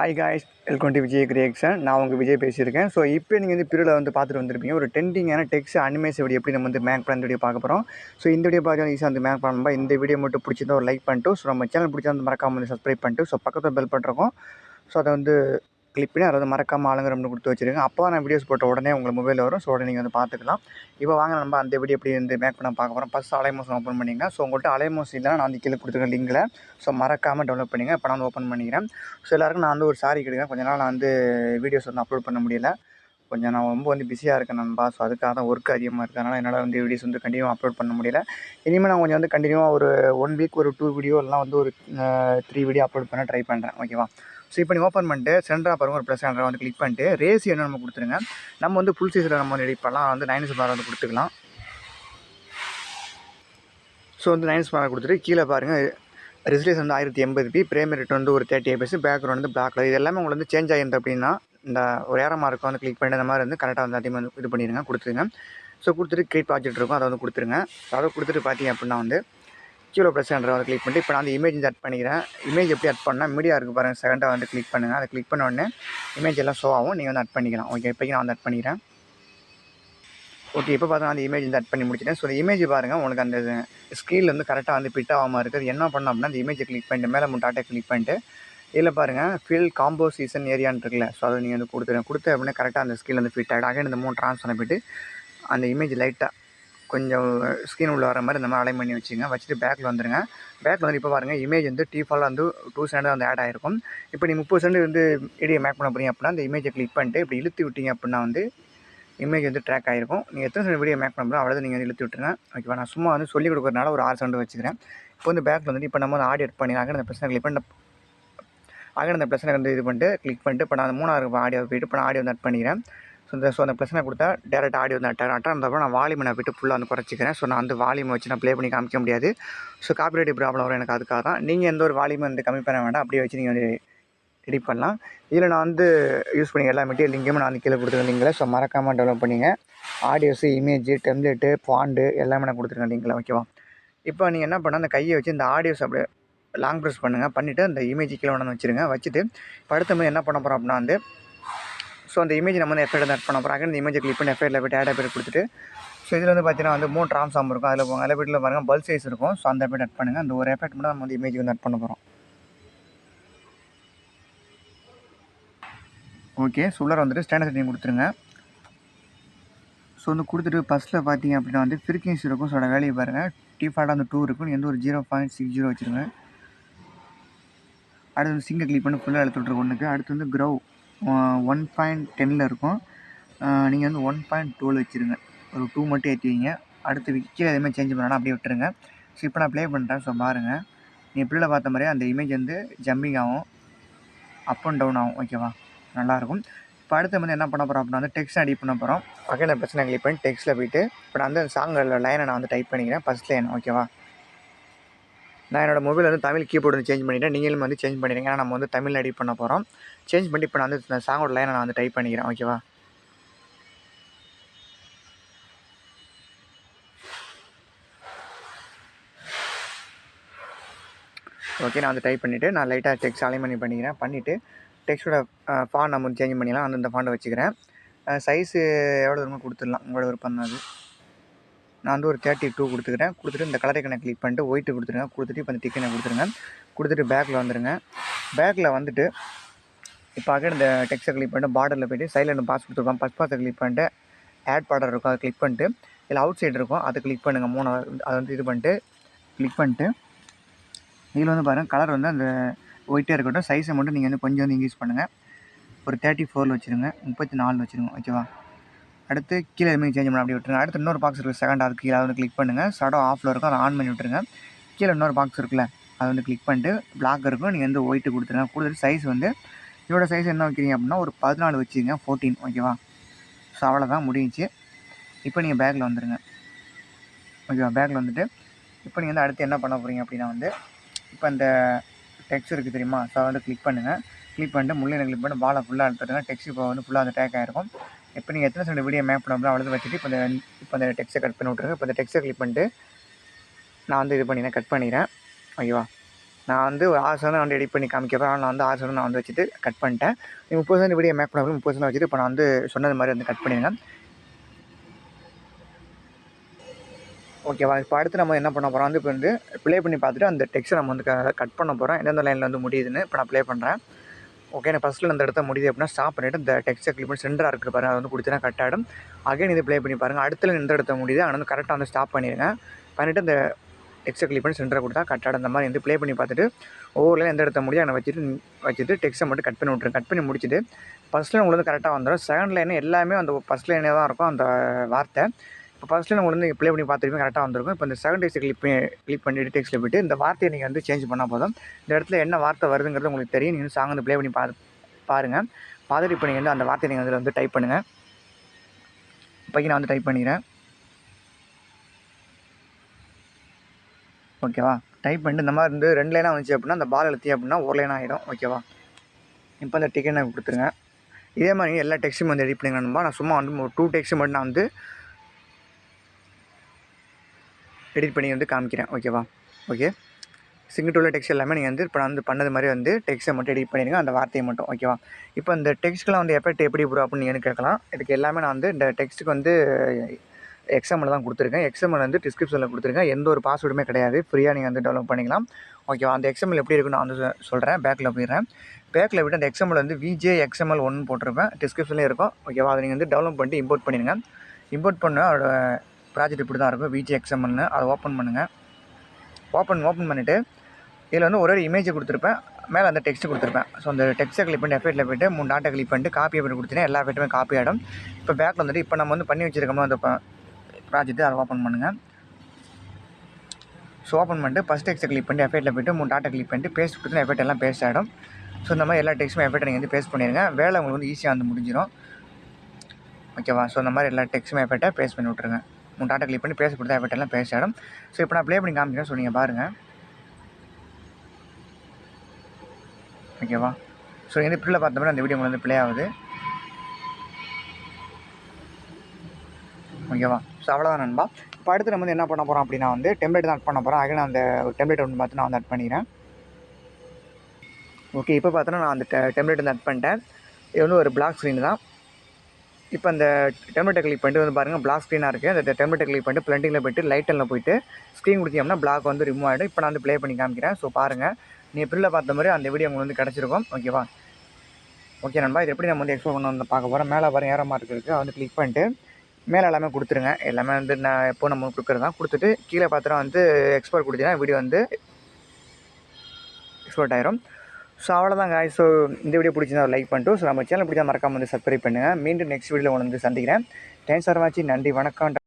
Hi guys, welcome to Vijay creation. நான் உங்கள் விஜய் பேசியிருக்கேன். ஸோ இப்போ நீங்கள் பீரியடில் பார்த்துட்டு வந்திருப்பீங்க. ஒரு ட்ரெண்டிங்கான டெக்ஸ்ட் அனிமேஷன் வீடியோ எப்படி நம்ம மேக் பண்ண வீடியோ பார்க்க போகிறோம். ஸோ இந்த வீடியோ பார்த்து ஈஸியாக மேக் பண்ணும்போது இந்த வீடியோ மட்டும் பிடிச்சிருந்தா ஒரு லைக் பண்ணிட்டு, ஸோ நம்ம சேனல் பிடிச்சா மறக்காமல் சப்ஸ்கிரைப் பண்ணிட்டு, ஸோ பக்கத்தில் பெல் பண்ணிருக்கோம். ஸோ அதை கிளிக் பண்ணி அதை மறக்காமல் ஆளுங்க கொடுத்து வச்சுருங்க. அப்போ நான் வீடியோஸ் போட்ட உடனே உங்கள் மொபைல் வரும். ஸோ உடனே நீங்கள் பார்த்துக்கலாம். இப்போ வாங்க நம்ம அந்த வீடியோ எப்படி மேக் பண்ண பார்க்க போகிறோம். ஃபஸ்ட் அலைமோஷன் ஓப்பன் பண்ணிங்க. ஸோ உங்கள்கிட்ட அலைமோஷன் இல்லைனா நான் கீழே கொடுத்துருக்க லிங்கில் ஸோ மறக்காமல் டவுன்லோட் பண்ணிங்க. இப்போ நான் ஓப்பன் பண்ணிக்கிறேன். ஸோ எல்லாருக்கும் நான் ஒரு சாரி கிடைக்கிறேன். கொஞ்ச நாள் நான் வீடியோஸ் அப்லோட் பண்ண முடியல. கொஞ்சம் நான் ரொம்ப பிஸியாக இருக்கேன் நண்பா. ஸோ அதுக்காக தான் ஒர்க் அதிகமாக இருக்குது. அதனால் என்னால் வீடியோஸ் கண்டினியூவாக அப்லோட் பண்ண முடியல. இனிமேல் நான் கொஞ்சம் கண்டினியூவாக ஒரு 1 வீக் ஒரு 2 வீடியோ இல்லைனா ஒரு 3 வீடியோ அப்லோட் பண்ண ட்ரை பண்ணுறேன். ஓகேவா? ஸோ இப்போ நீங்கள் ஓப்பன் பண்ணிட்டு சென்டராக பாருங்கள், ஒரு ப்ளஸ் சென்டரை கிளிக் பண்ணிட்டு ரேஷியோ என்ன நம்ம கொடுத்துருங்க. நம்ம ஃபுல் சைஸில் நம்ம எடிட் பண்ணலாம். 9:6 கொடுத்துக்கலாம். ஸோ 9:6 கொடுத்துட்டு கீழே பாருங்கள், ரெசல்யூஷன் 1080p, பிரேம் ரேட் ஒரு 30 fps, பேக்ரவுண்ட் பிளாக் கலர். இது எல்லாமே உங்களுக்கு சேஞ்ச் ஆகிருந்து அப்படின்னா இந்த ஒரு ஏரோ மார்க்கை கிளிக் பண்ணிட்டு இந்த மாதிரி கரெக்டாக அதிகமாக இது பண்ணிடுங்க, கொடுத்துருங்க. ஸோ கொடுத்துட்டு கிரியேட் ப்ராஜெக்ட் இருக்கும், அதை கொடுத்துருங்க. ஸோ அதை கொடுத்துட்டு பார்த்தீங்க அப்படின்னா கீழே ப்ளஸ் சென்டரை கிளிக் பண்ணிட்டு இப்போ நான் இமேஜ் ஆட் பண்ணிக்கிறேன். இமேஜ் எப்படி ஆட் பண்ணால் மீடியா இருக்குது பாருங்கள், செகண்டாக கிளிக் பண்ணுங்கள். அதை கிளிக் பண்ண உடனே இமேஜ் எல்லாம் ஷோ ஆகும், நீங்கள் ஆட் பண்ணிக்கலாம். ஓகே, இப்போக்கி நான் ஆட் பண்ணிக்கிறேன். ஓகே, இப்போ பார்த்தா அந்த இமேஜ் ஆட் பண்ணி முடிச்சிட்டேன். ஸோ இமேஜ் பாருங்கள், உங்களுக்கு அந்த ஸ்க்ரீனில் கரெக்டாக பிட் ஆகாமல் இருக்குது. என்ன பண்ணோம் அப்படின்னா அந்த இமேஜை கிளிக் பண்ணிட்டு மேலே டாட்டா கிளிக் பண்ணிட்டு இதில் பாருங்கள் ஃபில் காம்போசிஷன் ஏரியான்னு இருக்குல்ல. ஸோ அதை நீங்கள் கொடுத்து அப்படின்னா கரெக்டாக அந்த ஸ்க்ரீனில் ஃபிட் ஆகிடும். அகைன் இந்த 3 ட்ரான்ஸ் பண்ணிவிட்டு அந்த இமேஜ் லைட்டாக கொஞ்சம் ஸ்க்ரீன் உள்ள வர மாதிரி இந்த மாதிரி அலைன் பண்ணி வச்சுட்டு பேக்கில் வந்துடுங்க. பேக்கில் இப்போ பாருங்கள் இமேஜ் டிஃபால்ட்டாக 2 செகண்ட் ஆட் ஆகிருக்கும். இப்போ நீங்கள் 30 செகண்ட் வீடியோ மேக் பண்ண போகிறீங்க அப்படின்னா அந்த இமேஜை கிளிக் பண்ணிட்டு இப்படி இழுத்து விட்டீங்க அப்படின்னா இமேஜ் ட்ராக் ஆகிருக்கும். நீங்கள் எத்தனை செகண்ட் வீடியோ மேக் பண்ண அவ்வளோ நீங்கள் இழுத்து விட்டுருங்க. ஓகேவா? நான் சும்மா சொல்லிக் கொடுக்குறதுனால ஒரு 6 செகண்ட் வச்சுக்கிறேன். இப்போ பேக்கில் இப்போ நம்ம ஆடியோ எட் பண்ணி அந்த பிரச்சனை கிளிக் பண்ணி அந்த பிரச்சனை இது பண்ணிட்டு கிளிக் பண்ணிட்டு இப்போ நான் 3வது ஆடியோ போய்ட்டு இப்போ நான் ஆடியோ ஆட் பண்ணிக்கிறேன். ஸோ அந்த பிரச்சனை கொடுத்தா டேரெக்ட் ஆடியோ அட்டாக இருந்தப்போ நான் வால்யூம் போய்ட்டு ஃபுல்லாக குறைச்சிக்கிறேன். ஸோ நான் வால்யூம் வச்சு நான் ப்ளே பண்ணி காமிக்க முடியாது. ஸோ காப்பிரைட் ப்ராப்ளம் வரும் எனக்கு. அதுக்காக தான் நீங்கள் எந்த ஒரு வால்யூம் கம்மி பண்ண வேண்டாம், அப்படியே வச்சு நீங்கள் எடிட் பண்ணலாம். இதில் நான் யூஸ் பண்ணி எல்லா மெட்டீரியல் லிங்கையும் நான் கீழே கொடுத்துருக்கேன் லிங்கில். ஸோ மறக்காமல் டெவலப் பண்ணிங்க. ஆடியோஸு, இமேஜ், டெம்ப்ளேட்டு, ஃபாண்டு எல்லாமே நான் கொடுத்துருக்கேன் லிங்கில். ஓகேவா? இப்போ நீங்கள் என்ன பண்ணால் அந்த கையை வச்சு இந்த ஆடியோஸ் அப்படியே லாங் ப்ரெஸ் பண்ணுங்கள். பண்ணிவிட்டு அந்த இமேஜ் கீழே ஒன்று வச்சுருங்க. வச்சுட்டு இப்போ அடுத்த என்ன பண்ண போகிறோம் அப்படின்னா ஸோ அந்த இமேஜ் நம்ம எஃபெக்ட் ஆட் பண்ண போகிறோம். இந்த இமேஜை கிளிக் பண்ணி எஃபெக்ட்டில் போய்ட்டு ஆட் எஃபெக்ட் கொடுத்துட்டு ஸோ இதில் பார்த்தீங்கன்னா 3 ட்ரான்ஸ்ஃபார்ம் இருக்கும். அதில் போங்க, அதில் போய்ட்டு பாருங்கள் பல் சைஸ் இருக்கும். ஸோ அந்த எஃபெக்ட் ஆட் பண்ணுங்கள். அந்த ஒரு எஃபெக்ட் மட்டும் நம்ம இமேஜ் ஆட் பண்ண போகிறோம். ஓகே, ஸோ உள்ளார ஸ்டாண்டர்ட் செட்டிங் கொடுத்துருங்க. ஸோ கொடுத்துட்டு ஃபஸ்ட்டில் பார்த்தீங்க அப்படின்னா ஃப்ரீக்வன்சி இருக்கும். ஸோ அதோட வேல்யூ பாருங்கள், டிஃபால்ட்டாக 2 இருக்கும். நீங்கள் ஒரு 0.60 வச்சுருங்க. அடுத்து சிங்கை கிளிக் பண்ணி ஃபுல்லாக எடுத்து விட்ருக்கு ஒன்றுக்கு. அடுத்து க்ரௌ 1.10 இருக்கும். நீங்கள் 1.12 வச்சுருங்க. ஒரு 2 மட்டும் ஏற்றுவீங்க. அடுத்து கீழே எதுவுமே சேஞ்ச் பண்ணலாம், அப்படியே விட்டுருங்க. ஸோ இப்போ நான் ப்ளே பண்ணுறேன். ஸோ பாருங்கள், நீங்கள் பிள்ளைல பார்த்த மாதிரியே அந்த இமேஜ் ஜம்பிங் ஆகும், அப் அண்ட் டவுன் ஆகும். ஓகேவா? நல்லாயிருக்கும். இப்போ அடுத்து என்ன பண்ண போகிறோம் அப்படின்னா டெக்ஸ்ட் எடிட் பண்ண போகிறோம். பக்கத்தில் பிரச்சனை கிளிக் பண்ணி டெக்ஸ்ட்டில் போய்ட்டு இப்போ நான் சாங்கில் லைனை நான் டைப் பண்ணிக்கிறேன். First line. ஓகேவா? நான் என்னோடய மொபைல் தமிழ் கீபோர்டு சேஞ்ச் பண்ணிவிட்டேன். நீங்களும் சேஞ்ச் பண்ணிடுங்க. ஏன்னா நம்ம தமிழில் எடிட் பண்ண போகிறோம். சேஞ்ச் பண்ணி இப்போ நான் இந்த சாங்கோட லைனை நான் டைப் பண்ணிக்கிறேன். ஓகேவா? ஓகே, நான் டைப் பண்ணிவிட்டு நான் லைட்டாக டெக்ஸ்ட் அலைன்மெண்ட் பண்ணிவிட்டு டெக்ஸ்ட்டோட ஃபாண்ட் நம்ம சேஞ்ச் பண்ணிக்கலாம். அந்த ஃபாண்டை வச்சுக்கிறேன். சைஸு எவ்வளோ தூரமாக கொடுத்துடலாம், உங்களோட விருப்பம் அது. நான் ஒரு 32 கொடுத்துக்கிறேன். கொடுத்துட்டு இந்த கலர் ஐக்கனை கிளிக் பண்ணிட்டு ஒயிட்டு கொடுத்துருங்க. கொடுத்துட்டு இப்போ இந்த டிக்கனை கொடுத்துருங்க. கொடுத்துட்டு பேக்கில் வந்துடுங்க. பேக்கில் வந்துட்டு இப்போ இந்த டெக்ஸ்ட்டை கிளிக் பண்ணிட்டு பார்டரில் போய்ட்டு சைடில் பாஸ் கொடுத்துருக்கோம். ஃபஸ்ட் பாஸை கிளிக் பண்ணிட்டு ஆட் பார்டர் இருக்கும், அதை கிளிக் பண்ணிட்டு இதில் அவுட் சைடு இருக்கும், அதை கிளிக் பண்ணுங்கள். 3 அதை இது பண்ணிட்டு கிளிக் பண்ணிட்டு இதில் பாருங்கள் கலர் அந்த ஒயிட்டே இருக்கட்டும். சைஸை மட்டும் நீங்கள் கொஞ்சம் இன்க்ரீஸ் பண்ணுங்கள். ஒரு 34 வச்சுருங்க, 34 வச்சுருங்க. ஓகேவா? அடுத்து கீழே எதுவுமே சேஞ்ச் பண்ண அப்படியே விட்டுருங்க. அடுத்து இன்னொரு பாக்ஸ் இருக்குது செகண்ட், அது கீழே கிளிக் பண்ணுங்கள். ஷடோ ஆஃபில் இருக்கும், அதை ஆன் பண்ணி விட்டுருங்க. கீழே இன்னொரு பாக்ஸ் இருக்குல்ல, அதை கிளிக் பண்ணிட்டு பிளாக் இருக்கும், நீங்கள் ஒயிட்டு கொடுத்துருங்க. கொடுத்துட்டு சைஸ் இதோட சைஸ் என்ன வைக்கிறீங்க அப்படின்னா ஒரு 14 வச்சுருங்க, 14. ஓகேவா? ஸோ அவ்வளோதான், முடிஞ்சிச்சு. இப்போ நீங்கள் பேக்கில் வந்துடுங்க. ஓகேவா? பேக்கில் வந்துட்டு இப்போ நீங்கள் அடுத்து என்ன பண்ண போகிறீங்க அப்படின்னா இப்போ இந்த டெக்ஸ்ட் இருக்குது தெரியுமா? ஸோ அதை கிளிக் பண்ணுங்கள். கிளிக் பண்ணிட்டு முள்ளை கிளிக் பண்ணி பாலை ஃபுல்லாக எடுத்துடுங்க. டெக்ஸ்ட் இப்போ ஃபுல்லாக டேக் ஆகிருக்கும். இப்போ நீங்கள் எத்தனை செகண்ட் வீடியோ மேப் பண்ண அவ்வளோ வச்சுட்டு இப்போ இந்த டெக்ஸ்ட்டை கட் பண்ணி விட்ருங்க. இப்போ இந்த டெக்ஸ்ட்டை கிளிக் பண்ணிட்டு நான் இது பண்ணிக்கிறேன், கட் பண்ணிக்கிறேன். ஓகேவா? நான் வந்து ஒரு 6 வந்து எடிட் பண்ணி காமிக்கிறேன். நான் வந்து 6 நான் வந்து வச்சுட்டு கட் பண்ணிட்டேன். நீ 30 வீடியோ மேக் பண்ண 30 வச்சுட்டு இப்போ நான் வந்து சொன்னது மாதிரி வந்து கட் பண்ணிடுங்க. ஓகேவா? இப்போ அடுத்து நம்ம என்ன பண்ண போகிறோம் வந்து இப்போ வந்து ப்ளே பண்ணி பார்த்துட்டு அந்த டெக்ஸ்ட்டை நம்ம வந்து கட் பண்ண போகிறோம். எந்தெந்த லைனில் வந்து முடியுதுன்னு இப்போ நான் ப்ளே பண்ணுறேன். ஓகே, நான் ஃபஸ்ட்டில் அந்த இடத்த முடியுது அப்படின்னா ஸ்டாப் பண்ணிவிட்டு இந்த டெக்ஸ்ட்டை கிளிக் பண்ணி சென்டராக இருக்குது பாருங்கள், அதை வந்து கொடுத்தீங்கன்னா கட் ஆகிடும். அகைன் இது ப்ளே பண்ணி பாருங்கள். அடுத்துல எந்த இடத்த முடியுது ஆனால் வந்து கரெக்டாக வந்து ஸ்டாப் பண்ணிடுங்க. பண்ணிவிட்டு இந்த டெக்ஸ்ட்டை கிளிக் பண்ணி சென்டராக கொடுத்தா கட் ஆகிடும். இந்த மாதிரி வந்து ப்ளே பண்ணி பார்த்துட்டு ஒவ்வொரு லைன் எந்த இடத்த முடியும் அதை வச்சுட்டு டெக்ஸ்ட்டை மட்டும் கட் பண்ணி விட்ருங்க. கட் பண்ணி முடிச்சுட்டு ஃபஸ்ட் லைன் உங்களுக்கு வந்து கரெக்டாக வந்துடும். செகண்ட் லைன் எல்லாமே அந்த ஃபஸ்ட் லைனே தான் இருக்கும் அந்த வார்த்தை. இப்போ ஃபஸ்ட் லைன் உங்களுக்கு வந்து ப்ளே பண்ணி பார்த்துருப்பீங்க, கரெக்டாக வந்திருக்கும். இப்போ இந்த செகண்ட் டெக்ஸ்ட்டை கிளிக் பண்ணி டெக்ஸ்ட்டில் போய்ட்டு இந்த வார்த்தையை நீங்கள் வந்து சேஞ்ச் பண்ணால் போதும். இந்த இடத்துல என்ன வார்த்தை வருதுங்கிறது உங்களுக்கு தெரியும். நீங்கள் சாங் வந்து ப்ளே பண்ணி பாருங்கள். பார்த்துட்டு இப்போ நீங்கள் வந்து அந்த வார்த்தையை நீங்கள் அதில் வந்து டைப் பண்ணுங்கள். இப்போக்கி நான் வந்து டைப் பண்ணிக்கிறேன். ஓகேவா? டைப் பண்ணிட்டு இந்த மாதிரி வந்து 2 லைனாக வந்துச்சு அப்படின்னா அந்த பால் எழுத்தி அப்படின்னா ஒரு லைனாக ஆகிடும். ஓகேவா? இப்போ அந்த டிக்கெட் நான் கொடுத்துருங்க. இதே மாதிரி எல்லா டெக்ஸ்ட்டும் வந்து எடிட் பண்ணிக்கணும்பா. நான் சும்மா வந்து ஒரு 2 டெக்ஸ்ட்டு மட்டும் நான் வந்து எடிட் பண்ணி வந்து காமிக்கிறேன். ஓகேவா? ஓகே, சிங்கிள் டெக்ஸ்ட் எல்லாமே நீங்கள் வந்து இப்போ நான் வந்து பண்ணது மாதிரி வந்து டெக்ஸ்ட்டை மட்டும் எடிட் பண்ணிடுங்க, அந்த வார்த்தையை மட்டும். ஓகேவா? இப்போ இந்த டெக்ஸ்ட்டுக்கெலாம் வந்து எஃபெக்ட் எப்படி ப்ரோ அப்படின்னு நீங்கள் கேட்கலாம். இதுக்கு எல்லாமே நான் வந்து இந்த டெக்ஸ்ட்டுக்கு வந்து எக்ஸ்எம்எல் தான் கொடுத்துருக்கேன். எக்ஸ்எம்எல் வந்து டிஸ்கிரிப்ஷனில் கொடுத்துருக்கேன். எந்த ஒரு பாஸ்வேர்டுமே கிடையாது. ஃப்ரீயாக நீங்கள் வந்து டெவலப் பண்ணிக்கலாம். ஓகேவா? அந்த எக்ஸ்எம்எல் எப்படி இருக்குன்னு நான் வந்து சொல்கிறேன். பேக்கில் போயிடுறேன். பேக்கில் விட்டு அந்த எக்ஸ்எம்எல் வந்து VJXML1 போட்டிருப்பேன். டிஸ்கிரிப்ஷன்லேயே இருக்கும். ஓகேவா? அதை நீங்கள் வந்து டெவலப் பண்ணிட்டு இம்போர்ட் பண்ணிடுங்க. இம்போர்ட் பண்ண அதோட ப்ராஜெக்ட் இப்படி தான் இருக்கும், VJXMLனு. அதை ஓப்பன் பண்ணுங்கள். ஓப்பன் பண்ணிவிட்டு இதில் வந்து ஒரு இமேஜை கொடுத்துருப்பேன், மேலே அந்த டெக்ஸ்ட்டு கொடுத்துருப்பேன். ஸோ அந்த டெக்ஸ்ட்டை கிளிக் பண்ணி எஃபெக்ட்டில் போய்ட்டு 3 டாட்டை கிளிக் பண்ணிட்டு காப்பி பண்ணி கொடுத்தீங்கன்னா எல்லா எஃபெக்ட்டுமே காப்பி ஆகிடும். இப்போ பேக்கில் வந்துட்டு இப்போ நம்ம வந்து பண்ணி வச்சுருக்கோமோ அந்த ப்ராஜெக்ட்டு அதை ஓப்பன் பண்ணுங்கள். ஸோ ஓப்பன் பண்ணிட்டு ஃபஸ்ட் டெக்ஸ்ட்டை கிளிக் பண்ணி எஃபெக்ட்டில் போய்ட்டு 3 டாட்டை கிளிக் பண்ணிட்டு பேஸ்ட் கொடுத்தீங்கன்னா எஃபெக்ட் எல்லாம் பேஸ்ட் ஆகிடும். ஸோ இந்த மாதிரி எல்லா டெக்ஸ்ட்டுமே எஃபெக்ட்டை நீங்கள் வந்து பேஸ்ட் பண்ணிடுங்க. வேலை உங்களுக்கு வந்து ஈஸியாக வந்து முடிஞ்சிடும். ஓகேவா? ஸோ இந்த மாதிரி எல்லா டெக்ஸ்ட்டுமே எஃபெக்ட்டை பேஸ்ட் பண்ணி விட்ருங்க. 3 டாட்டை கிளிக் பண்ணி பேஸ்ட் கொடுத்தா எஃபெக்ட் எல்லாம் பேஸ்ட் ஆகிடும். ஸோ இப்போ நான் ப்ளே பண்ணி காமிக்கிறேன். ஸோ நீங்கள் பாருங்கள். ஓகேவா? ஸோ இந்த பிள்ளைல பார்த்தோம்னா அந்த வீடியோ உங்களுக்கு வந்து ப்ளே ஆகுது. ஓகேவா? ஸோ அவ்வளோதான் நண்பா. இப்போ அடுத்து நம்ம வந்து என்ன பண்ண போகிறோம் அப்படின்னா வந்து டெம்ப்ளேட் தான் ஆட் பண்ண போகிறோம். ஆக நான் அந்த டெம்ப்ளேட் வந்து பார்த்து நான் வந்து ஆட் பண்ணிக்கிறேன். ஓகே, இப்போ பார்த்தோன்னா நான் அந்த டெம்ப்ளேட் வந்து ஆட் பண்ணிட்டேன். இது வந்து ஒரு பிளாக் ஸ்க்ரீன் தான். இப்போ அந்த டெம்ப்ளேட்டை கிளிக் பண்ணிட்டு வந்து பாருங்கள், பிளாக் ஸ்க்ரீனாக இருக்குது. அந்த டெம்ப்ளேட்டை கிளிக் பண்ணிட்டு பிளண்டிங்கில் போய்ட்டு லைட்டனில் போய்ட்டு ஸ்க்ரீன் கொடுத்தீங்கன்னா பிளாக் வந்து ரிமூவ் ஆகிடும். இப்போ நான் வந்து ப்ளே பண்ணி காமிக்கிறேன். ஸோ பாருங்கள், நீங்கள் பில்லில் பார்த்த மாதிரி அந்த வீடியோ உங்களுக்கு வந்து கிடச்சிருக்கும். ஓகேவா? ஓகே நண்பா, இது எப்படி நம்ம வந்து எக்ஸ்ப்ளோர் பண்ண வந்து பார்க்க போகிறோம். மேலே பாருங்கள் ஏரோ மார்க் இருக்குது, அதை வந்து கிளிக் பண்ணிட்டு மேலே எல்லாமே கொடுத்துருங்க. எல்லாமே வந்து நான் எப்போ நம்ம கொடுக்குறது தான் கொடுத்துட்டு கீழே பார்த்தோன்னா வந்து எக்ஸ்போர்ட் கொடுத்தீங்கன்னா வீடியோ வந்து எக்ஸ்போர்ட் ஆயிரும். ஸோ அவ்வளோதாங்க. ஸோ இந்த வீடியோ பிடிச்சிருந்தா ஒரு லைக் பண்ணிட்டு, ஸோ நம்ம சேனல் பிடிச்சா மறக்காம வந்து சப்ஸ்கிரைப் பண்ணுங்கள். மீண்டும் நெக்ஸ்ட் வீடியோவில் வந்து சந்திக்கிறேன். தேங்க்ஸ் ஃபார் வாட்சிங். நன்றி, வணக்கம்.